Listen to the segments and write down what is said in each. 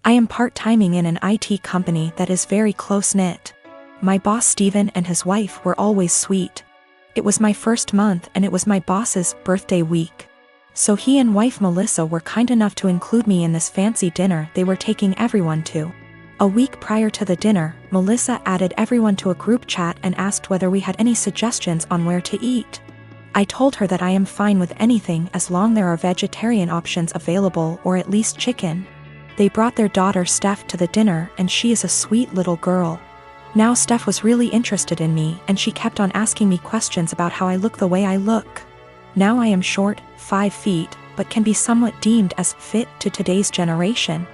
I am part-timing in an IT company that is very close-knit. My boss Steven and his wife were always sweet. It was my first month and it was my boss's birthday week. So he and wife Melissa were kind enough to include me in this fancy dinner they were taking everyone to. A week prior to the dinner, Melissa added everyone to a group chat and asked whether we had any suggestions on where to eat. I told her that I am fine with anything as long there are vegetarian options available or at least chicken. They brought their daughter Steph to the dinner and she is a sweet little girl. Now Steph was really interested in me and she kept on asking me questions about how I look the way I look. Now I am short, 5 feet, but can be somewhat deemed as fit to today's generation.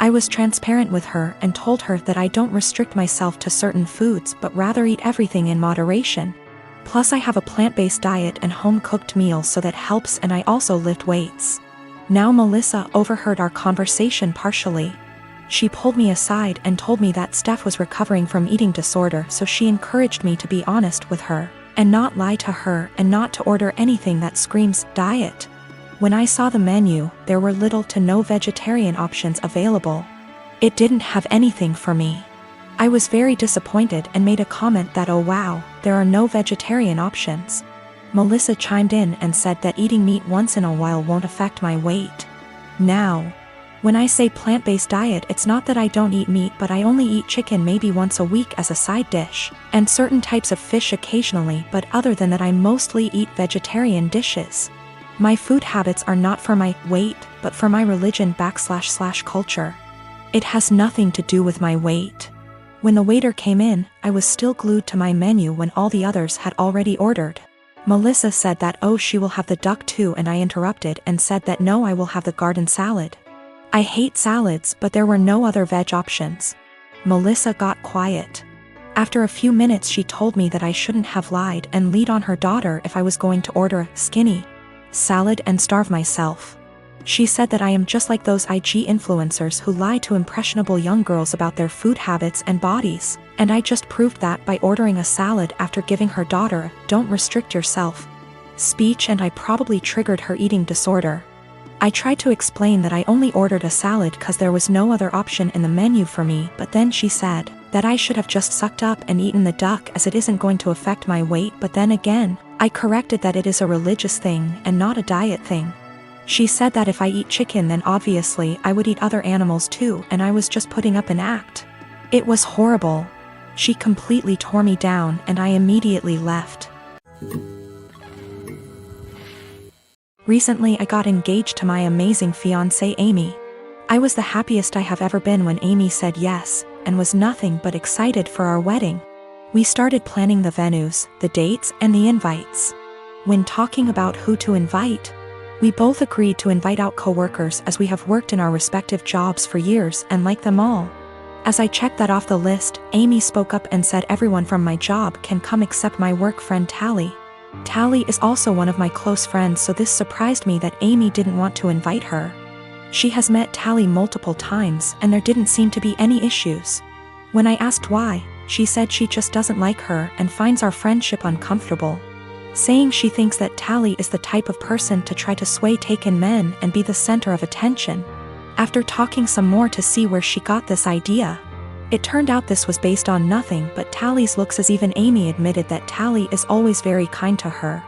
I was transparent with her and told her that I don't restrict myself to certain foods but rather eat everything in moderation. Plus I have a plant-based diet and home-cooked meals so that helps, and I also lift weights. Now Melissa overheard our conversation partially. She pulled me aside and told me that Steph was recovering from eating disorder, so she encouraged me to be honest with her and not lie to her and not to order anything that screams diet. When I saw the menu, there were little to no vegetarian options available. It didn't have anything for me. I was very disappointed and made a comment that, oh wow, there are no vegetarian options. Melissa chimed in and said that eating meat once in a while won't affect my weight. Now, when I say plant-based diet, it's not that I don't eat meat, but I only eat chicken maybe once a week as a side dish, and certain types of fish occasionally, but other than that I mostly eat vegetarian dishes. My food habits are not for my weight, but for my religion / culture. It has nothing to do with my weight. When the waiter came in, I was still glued to my menu when all the others had already ordered. Melissa said that oh, she will have the duck too, and I interrupted and said that no, I will have the garden salad. I hate salads, but there were no other veg options. Melissa got quiet. After a few minutes she told me that I shouldn't have lied and lead on her daughter if I was going to order a skinny salad and starve myself. She said that I am just like those IG influencers who lie to impressionable young girls about their food habits and bodies, and I just proved that by ordering a salad after giving her daughter a "don't restrict yourself" speech, and I probably triggered her eating disorder. I tried to explain that I only ordered a salad because there was no other option in the menu for me, but then she said that I should have just sucked up and eaten the duck as it isn't going to affect my weight, but then again, I corrected that it is a religious thing and not a diet thing. She said that if I eat chicken then obviously I would eat other animals too, and I was just putting up an act. It was horrible. She completely tore me down and I immediately left. Recently I got engaged to my amazing fiancée Amy. I was the happiest I have ever been when Amy said yes, and was nothing but excited for our wedding. We started planning the venues, the dates, and the invites. When talking about who to invite, we both agreed to invite out coworkers as we have worked in our respective jobs for years and like them all. As I checked that off the list, Amy spoke up and said everyone from my job can come except my work friend Tally. Tally is also one of my close friends, so this surprised me that Amy didn't want to invite her. She has met Tally multiple times and there didn't seem to be any issues. When I asked why, she said she just doesn't like her and finds our friendship uncomfortable, saying she thinks that Tally is the type of person to try to sway taken men and be the center of attention. After talking some more to see where she got this idea, it turned out this was based on nothing but Tally's looks, as even Amy admitted that Tally is always very kind to her.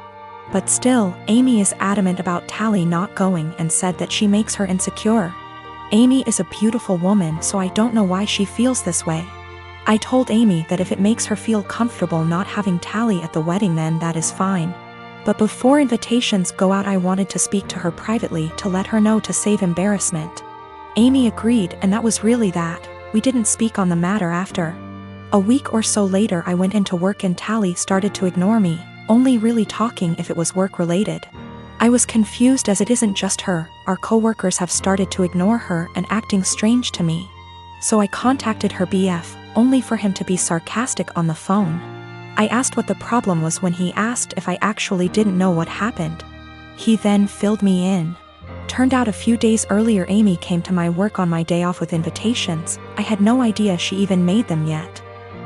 But still, Amy is adamant about Tally not going and said that she makes her insecure. Amy is a beautiful woman, so I don't know why she feels this way. I told Amy that if it makes her feel comfortable not having Tally at the wedding then that is fine. But before invitations go out I wanted to speak to her privately to let her know to save embarrassment. Amy agreed, and that was really that. We didn't speak on the matter after. A week or so later I went into work and Tally started to ignore me, only really talking if it was work related. I was confused as it isn't just her, our coworkers have started to ignore her and acting strange to me. So I contacted her BF, only for him to be sarcastic on the phone. I asked what the problem was when he asked if I actually didn't know what happened. He then filled me in. Turned out a few days earlier Amy came to my work on my day off with invitations. I had no idea she even made them yet.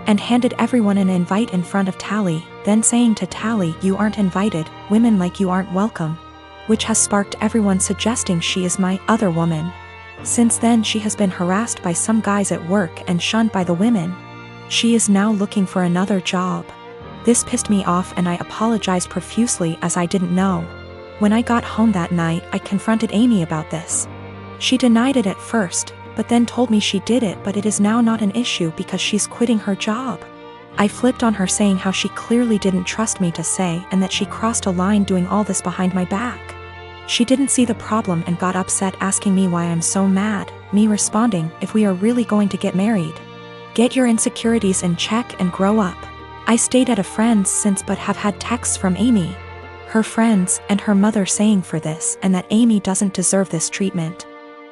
And handed everyone an invite in front of Tally, then saying to Tally, "You aren't invited, women like you aren't welcome," which has sparked everyone suggesting she is my other woman. Since then she has been harassed by some guys at work and shunned by the women. She is now looking for another job. This pissed me off and I apologized profusely as I didn't know. When I got home that night, I confronted Amy about this. She denied it at first, but then told me she did it, but it is now not an issue because she's quitting her job. I flipped on her, saying how she clearly didn't trust me to say and that she crossed a line doing all this behind my back. She didn't see the problem and got upset, asking me why I'm so mad, me responding, if we are really going to get married, get your insecurities in check and grow up. I stayed at a friend's since but have had texts from Amy, her friends, and her mother saying for this and that Amy doesn't deserve this treatment.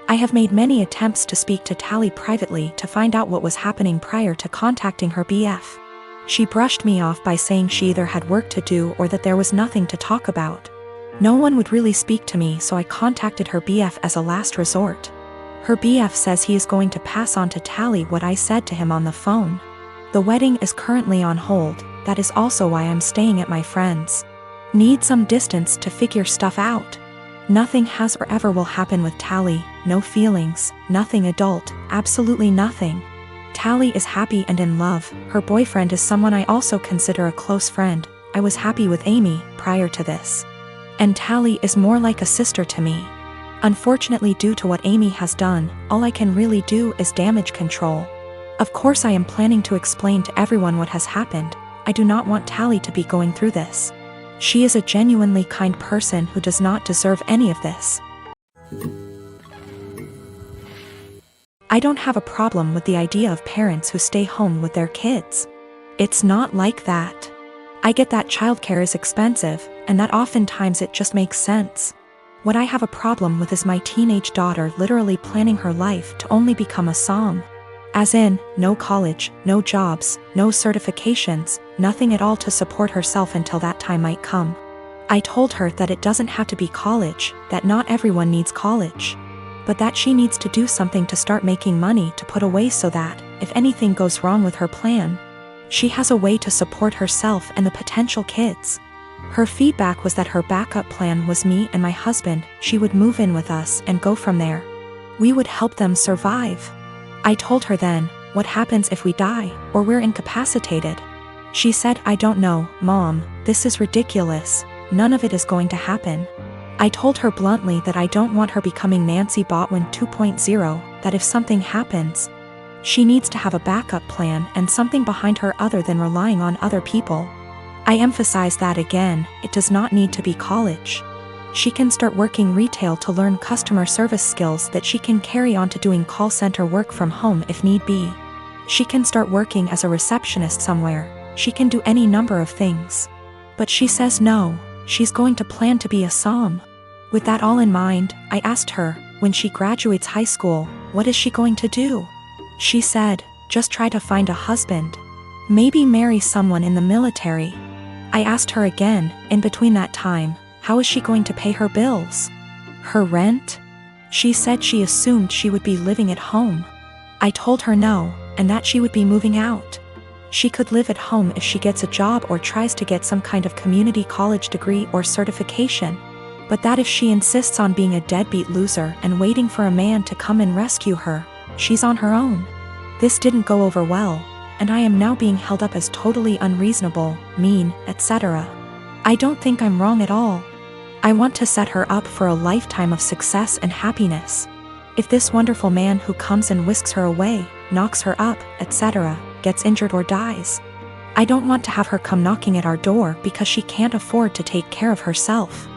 I have made many attempts to speak to Tally privately to find out what was happening prior to contacting her BF. She brushed me off by saying she either had work to do or that there was nothing to talk about. No one would really speak to me, so I contacted her BF as a last resort. Her BF says he is going to pass on to Tally what I said to him on the phone. The wedding is currently on hold, that is also why I'm staying at my friend's. Need some distance to figure stuff out. Nothing has or ever will happen with Tally, no feelings, nothing adult, absolutely nothing. Tally is happy and in love, her boyfriend is someone I also consider a close friend. I was happy with Amy prior to this. And Tally is more like a sister to me. Unfortunately, due to what Amy has done, all I can really do is damage control. Of course I am planning to explain to everyone what has happened. I do not want Tally to be going through this. She is a genuinely kind person who does not deserve any of this. I don't have a problem with the idea of parents who stay home with their kids. It's not like that. I get that childcare is expensive, and that oftentimes it just makes sense. What I have a problem with is my teenage daughter literally planning her life to only become a som. As in, no college, no jobs, no certifications, nothing at all to support herself until that time might come. I told her that it doesn't have to be college, that not everyone needs college, but that she needs to do something to start making money to put away so that, if anything goes wrong with her plan, she has a way to support herself and the potential kids. Her feedback was that her backup plan was me and my husband. She would move in with us and go from there. We would help them survive. I told her then, what happens if we die, or we're incapacitated? She said, I don't know, Mom, this is ridiculous, none of it is going to happen. I told her bluntly that I don't want her becoming Nancy Botwin 2.0, that if something happens, she needs to have a backup plan and something behind her other than relying on other people. I emphasize that again, it does not need to be college. She can start working retail to learn customer service skills that she can carry on to doing call center work from home if need be. She can start working as a receptionist somewhere. She can do any number of things. But she says no, she's going to plan to be a som. With that all in mind, I asked her, when she graduates high school, what is she going to do? She said, just try to find a husband. Maybe marry someone in the military. I asked her again, in between that time, how is she going to pay her bills? Her rent? She said she assumed she would be living at home. I told her no, and that she would be moving out. She could live at home if she gets a job or tries to get some kind of community college degree or certification. But that if she insists on being a deadbeat loser and waiting for a man to come and rescue her, she's on her own. This didn't go over well, and I am now being held up as totally unreasonable, mean, etc. I don't think I'm wrong at all. I want to set her up for a lifetime of success and happiness. If this wonderful man who comes and whisks her away, knocks her up, etc., gets injured or dies, I don't want to have her come knocking at our door because she can't afford to take care of herself.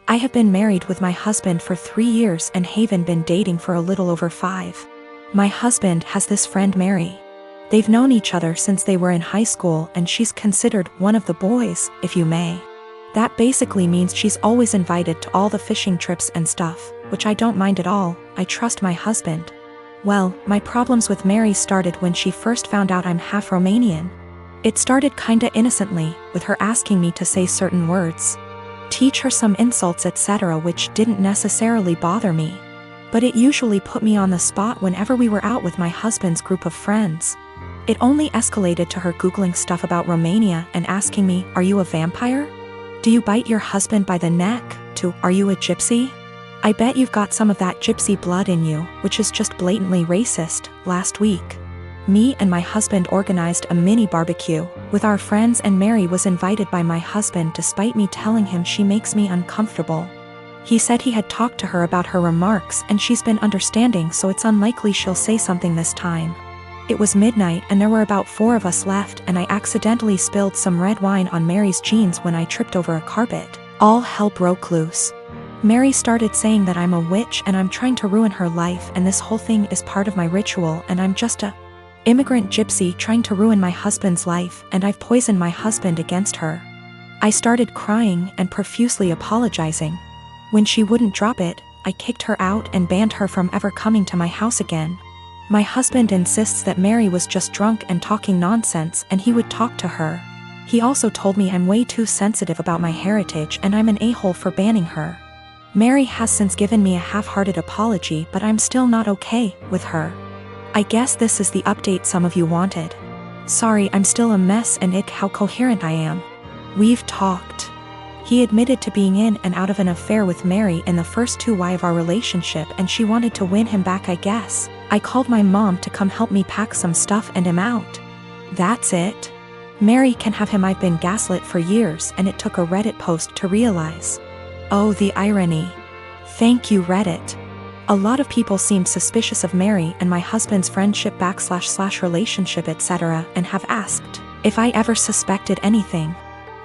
I have been married with my husband for 3 years and haven't been dating for a little over 5. My husband has this friend Mary. They've known each other since they were in high school and she's considered one of the boys, if you may. That basically means she's always invited to all the fishing trips and stuff, which I don't mind at all. I trust my husband. Well, my problems with Mary started when she first found out I'm half Romanian. It started kinda innocently, with her asking me to say certain words, teach her some insults, etc., which didn't necessarily bother me. But it usually put me on the spot whenever we were out with my husband's group of friends. It only escalated to her Googling stuff about Romania and asking me, are you a vampire? Do you bite your husband by the neck? To, are you a gypsy? I bet you've got some of that gypsy blood in you, which is just blatantly racist. Last week, me and my husband organized a mini barbecue with our friends, and Mary was invited by my husband despite me telling him she makes me uncomfortable. He said he had talked to her about her remarks and she's been understanding, so it's unlikely she'll say something this time. It was midnight and there were about 4 of us left, and I accidentally spilled some red wine on Mary's jeans when I tripped over a carpet. All hell broke loose. Mary started saying that I'm a witch and I'm trying to ruin her life, and this whole thing is part of my ritual, and I'm just a immigrant gypsy trying to ruin my husband's life, and I've poisoned my husband against her. I started crying and profusely apologizing. When she wouldn't drop it, I kicked her out and banned her from ever coming to my house again. My husband insists that Mary was just drunk and talking nonsense, and he would talk to her. He also told me I'm way too sensitive about my heritage and I'm an a-hole for banning her. Mary has since given me a half-hearted apology, but I'm still not okay with her. I guess this is the update some of you wanted. Sorry, I'm still a mess, and ick how coherent I am. We've talked. He admitted to being in and out of an affair with Mary in the first 2 years of our relationship, and she wanted to win him back, I guess. I called my mom to come help me pack some stuff and him out. That's it. Mary can have him. I've been gaslit for years, and it took a Reddit post to realize. Oh, the irony. Thank you, Reddit. A lot of people seemed suspicious of Mary and my husband's friendship / relationship, etc., and have asked if I ever suspected anything.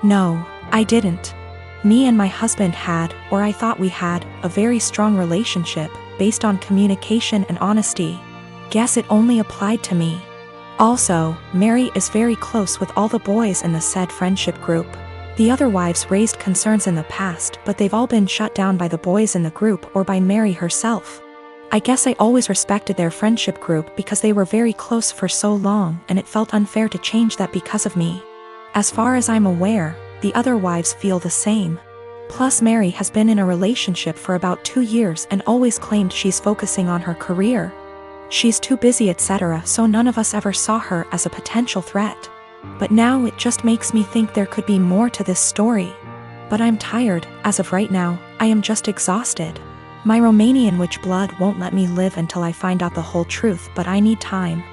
No, I didn't. Me and my husband had, or I thought we had, a very strong relationship, based on communication and honesty. Guess it only applied to me. Also, Mary is very close with all the boys in the said friendship group. The other wives raised concerns in the past, but they've all been shut down by the boys in the group or by Mary herself. I guess I always respected their friendship group because they were very close for so long, and it felt unfair to change that because of me. As far as I'm aware, the other wives feel the same. Plus, Mary has been in a relationship for about 2 years and always claimed she's focusing on her career. She's too busy, etc., so none of us ever saw her as a potential threat. But now it just makes me think there could be more to this story. But I'm tired. As of right now, I am just exhausted. My Romanian witch blood won't let me live until I find out the whole truth, but I need time.